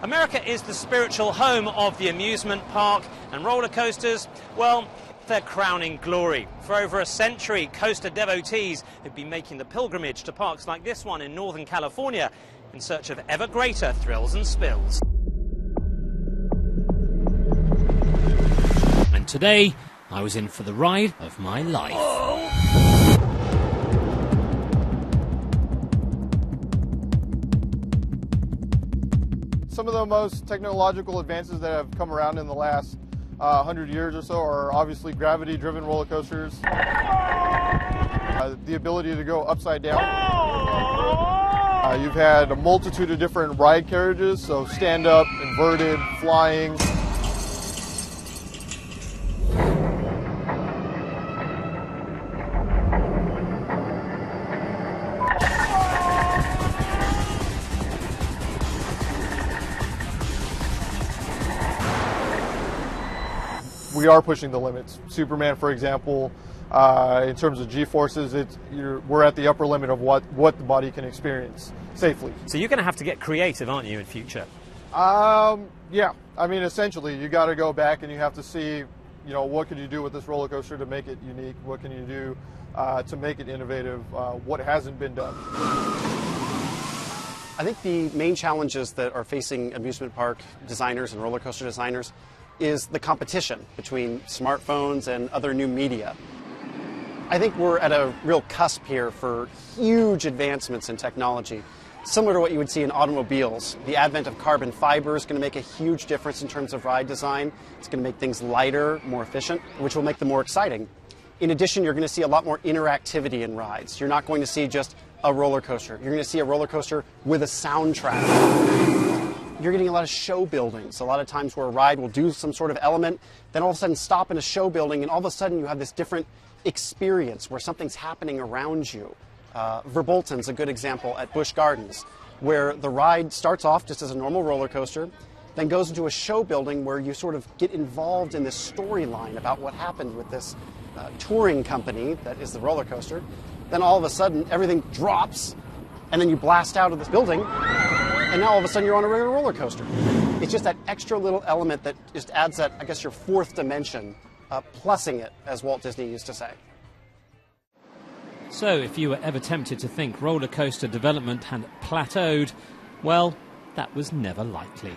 America is the spiritual home of the amusement park, and roller coasters, well, their crowning glory. For over a century, coaster devotees have been making the pilgrimage to parks like this one in Northern California in search of ever greater thrills and spills. And today, I was in for the ride of my life. Some of the most technological advances that have come around in the last 100 years or so are obviously gravity-driven roller coasters. The ability to go upside down. You've had a multitude of different ride carriages, so stand-up, inverted, flying. We are pushing the limits. Superman, for example, in terms of G-forces, we're at the upper limit of what the body can experience safely. So you're going to have to get creative, aren't you, in future? Yeah. I mean, essentially, you got to go back and you have to see, what can you do with this roller coaster to make it unique? What can you do to make it innovative? What hasn't been done? I think the main challenges that are facing amusement park designers and roller coaster designers is the competition between smartphones and other new media. I think we're at a real cusp here for huge advancements in technology. Similar to what you would see in automobiles, the advent of carbon fiber is going to make a huge difference in terms of ride design. It's going to make things lighter, more efficient, which will make them more exciting. In addition, you're going to see a lot more interactivity in rides. You're not going to see just a roller coaster. You're going to see a roller coaster with a soundtrack. You're getting a lot of show buildings. A lot of times where a ride will do some sort of element, then all of a sudden stop in a show building, and all of a sudden you have this different experience where something's happening around you. Verbolten's a good example at Busch Gardens, where the ride starts off just as a normal roller coaster, then goes into a show building where you sort of get involved in this storyline about what happened with this touring company that is the roller coaster. Then all of a sudden everything drops, and then you blast out of this building, and now all of a sudden you're on a regular roller coaster. It's just that extra little element that just adds that, I guess, your fourth dimension, plussing it, as Walt Disney used to say. So if you were ever tempted to think roller coaster development had plateaued, well, that was never likely.